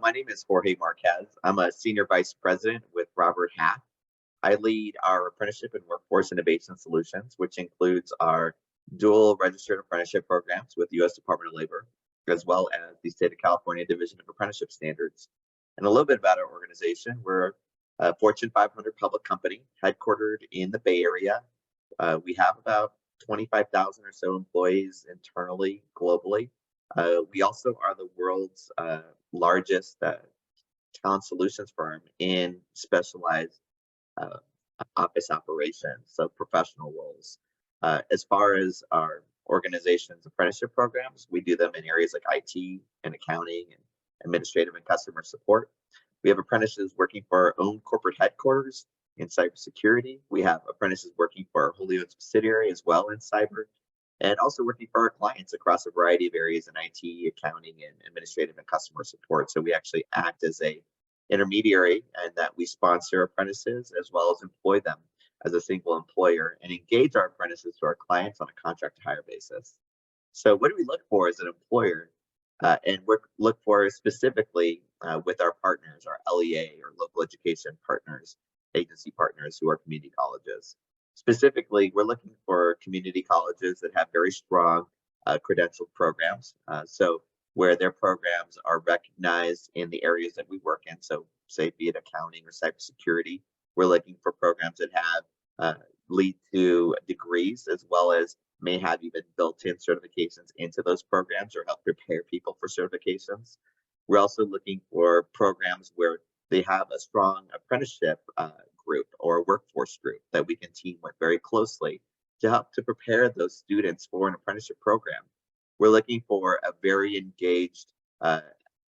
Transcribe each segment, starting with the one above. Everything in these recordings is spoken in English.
my name is Jorge Marquez. I'm a senior vice president with Robert Half. I lead our apprenticeship and workforce innovation solutions, which includes our dual registered apprenticeship programs with the U.S. Department of Labor, as well as the State of California Division of Apprenticeship Standards. And a little bit about our organization. We're a Fortune 500 public company headquartered in the Bay Area. We have about 25,000 or so employees internally, globally. We also are the world's largest talent solutions firm in specialized uh, office operations, so professional roles. As far as our organization's apprenticeship programs, we do them in areas like IT and accounting and administrative and customer support. We have apprentices working for our own corporate headquarters in cybersecurity. We have apprentices working for our wholly owned subsidiary as well in cyber, and also working for our clients across a variety of areas in IT, accounting, and administrative and customer support. So we actually act as a intermediary, and that we sponsor apprentices as well as employ them as a single employer and engage our apprentices to our clients on a contract to hire basis. So what do we look for as an employer? And we look for specifically with our partners, our LEA or local education partners, agency partners who are community colleges. Specifically, we're looking for community colleges that have very strong credentialed programs. So where their programs are recognized in the areas that we work in. So say be it accounting or cybersecurity, we're looking for programs that have lead to degrees as well as may have even built-in certifications into those programs or help prepare people for certifications. We're also looking for programs where they have a strong apprenticeship group or a workforce group that we can team with very closely to help to prepare those students for an apprenticeship program. We're looking for a very engaged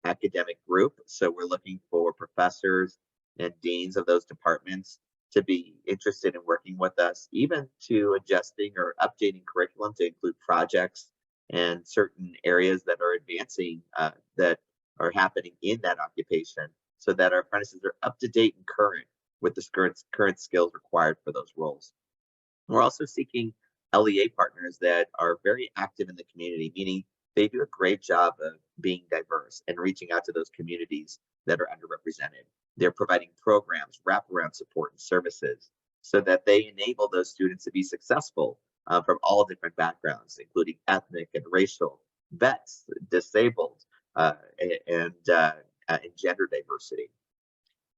academic group. So we're looking for professors and deans of those departments to be interested in working with us, even to adjusting or updating curriculum to include projects and certain areas that are advancing that are happening in that occupation so that our apprentices are up to date and current with the current skills required for those roles. We're also seeking LEA partners that are very active in the community, meaning they do a great job of being diverse and reaching out to those communities that are underrepresented. They're providing programs, wraparound support and services so that they enable those students to be successful from all different backgrounds, including ethnic and racial, vets, disabled, and gender diversity.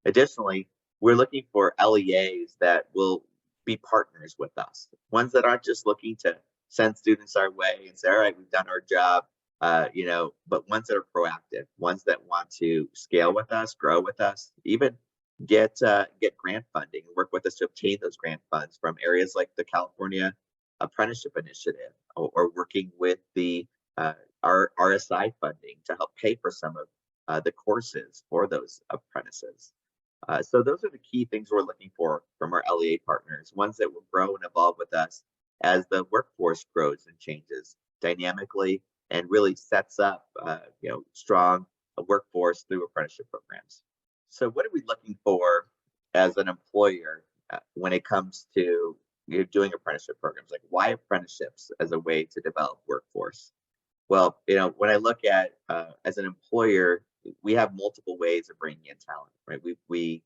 Additionally, we're looking for LEAs that will be partners with us, ones that aren't just looking to send students our way and say, all right, we've done our job, but ones that are proactive, ones that want to scale with us, grow with us, even get grant funding and work with us to obtain those grant funds from areas like the California Apprenticeship Initiative, or working with the our RSI funding to help pay for some of the courses for those apprentices. So those are the key things we're looking for from our LEA partners, ones that will grow and evolve with us as the workforce grows and changes dynamically and really sets up strong workforce through apprenticeship programs. So what are we looking for as an employer when it comes to doing apprenticeship programs? Like, why apprenticeships as a way to develop workforce? Well, when I look at as an employer, we have multiple ways of bringing in talent, right? We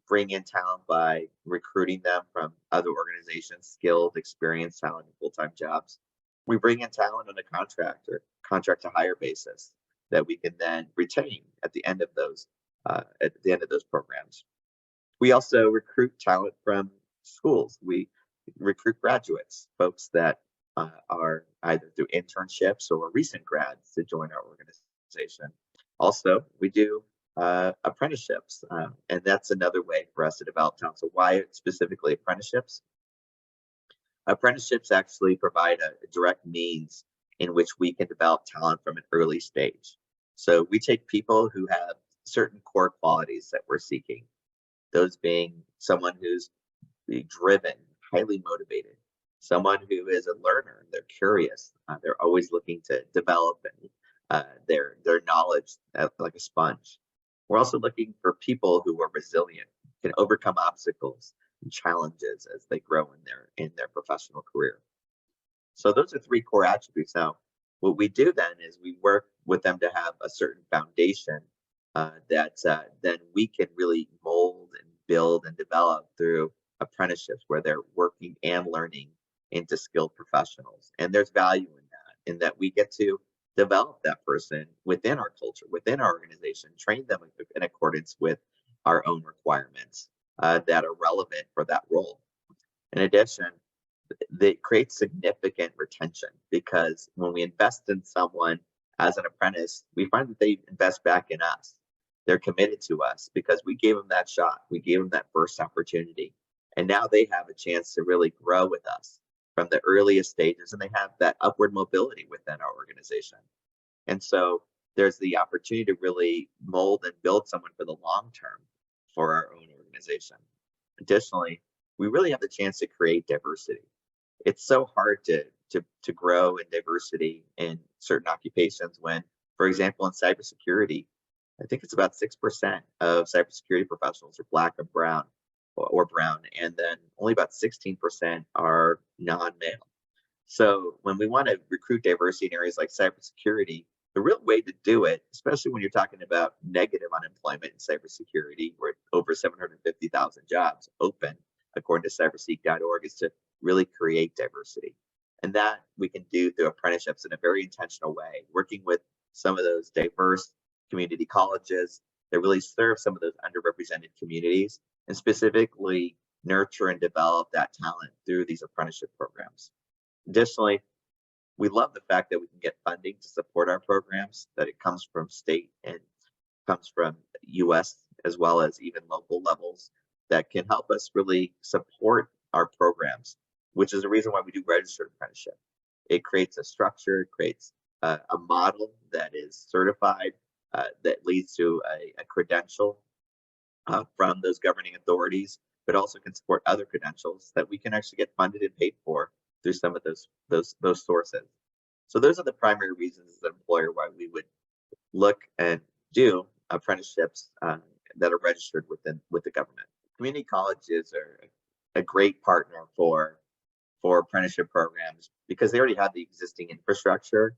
bring in talent by recruiting them from other organizations, skilled, experienced talent in full-time jobs. We bring in talent on a contract or contract to hire basis that we can then retain at the end of those programs. We also recruit talent from schools. We recruit graduates, folks that are either through internships or recent grads to join our organization. Also, we do apprenticeships, and that's another way for us to develop talent. So why specifically apprenticeships? Apprenticeships actually provide a direct means in which we can develop talent from an early stage. So we take people who have certain core qualities that we're seeking, those being someone who's driven, highly motivated, someone who is a learner, they're curious, they're always looking to develop their knowledge like a sponge. We're also looking for people who are resilient, can overcome obstacles and challenges as they grow in their professional career. So those are three core attributes. Now, what we do then is we work with them to have a certain foundation that then we can really mold and build and develop through apprenticeships where they're working and learning into skilled professionals. And there's value in that we get to develop that person within our culture, within our organization, train them in accordance with our own requirements that are relevant for that role. In addition, that creates significant retention because when we invest in someone as an apprentice, we find that they invest back in us. They're committed to us because we gave them that shot. We gave them that first opportunity. And now they have a chance to really grow with us from the earliest stages, and they have that upward mobility within our organization. And so there's the opportunity to really mold and build someone for the long term for our own organization. Additionally, we really have the chance to create diversity. It's so hard to grow in diversity in certain occupations when, for example, in cybersecurity, I think it's about 6% of cybersecurity professionals are Black or brown, or brown, and then only about 16% are non-male. So when we want to recruit diversity in areas like cybersecurity, the real way to do it, especially when you're talking about negative unemployment in cybersecurity, where over 750,000 jobs open, according to cyberseek.org, is to really create diversity. And that we can do through apprenticeships in a very intentional way, working with some of those diverse community colleges that really serve some of those underrepresented communities and specifically nurture and develop that talent through these apprenticeship programs. Additionally, we love the fact that we can get funding to support our programs, that it comes from state and comes from US as well as even local levels that can help us really support our programs, which is the reason why we do registered apprenticeship. It creates a structure, it creates a model that is certified, that leads to a credential from those governing authorities, but also can support other credentials that we can actually get funded and paid for through some of those sources. So those are the primary reasons as an employer why we would look and do apprenticeships that are registered with the government. Community colleges are a great partner for apprenticeship programs because they already have the existing infrastructure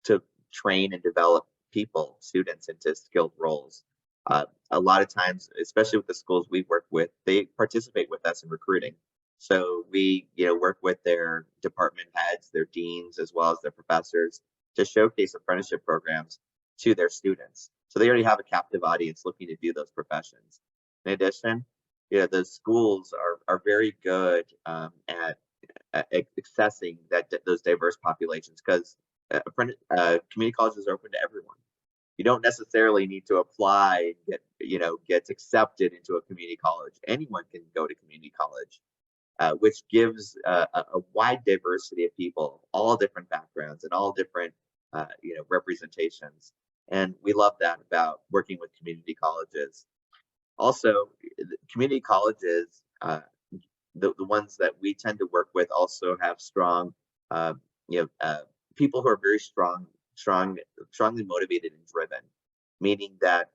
to train and develop people, students, into skilled roles. A lot of times, especially with the schools we work with, they participate with us in recruiting. So we, work with their department heads, their deans, as well as their professors to showcase apprenticeship programs to their students. So they already have a captive audience looking to do those professions. In addition, the schools are very good at accessing those diverse populations because community colleges are open to everyone. You don't necessarily need to apply and get accepted into a community college. Anyone can go to community college, which gives a wide diversity of people, all different backgrounds and all different representations. And we love that about working with community colleges. Also, community colleges, the ones that we tend to work with, also have strong, people who are very strongly motivated and driven, meaning that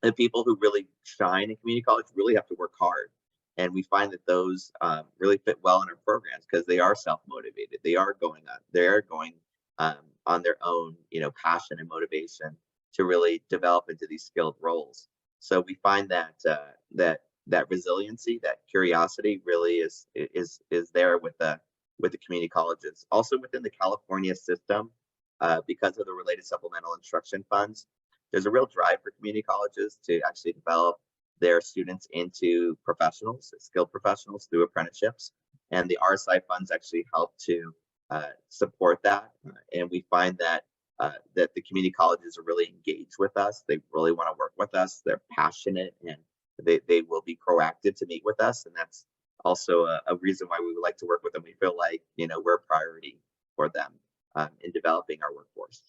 the people who really shine in community college really have to work hard. And we find that those really fit well in our programs because they are self-motivated. They are going on their own, passion and motivation to really develop into these skilled roles. So we find that that resiliency, that curiosity, really is there with the community colleges. Also within the California system, because of the related supplemental instruction funds, there's a real drive for community colleges to actually develop their students into professionals, skilled professionals, through apprenticeships. And the RSI funds actually help to support that. And we find that the community colleges are really engaged with us. They really want to work with us. They're passionate and they will be proactive to meet with us. And that's also a reason why we would like to work with them. We feel like, we're a priority for them in developing our workforce.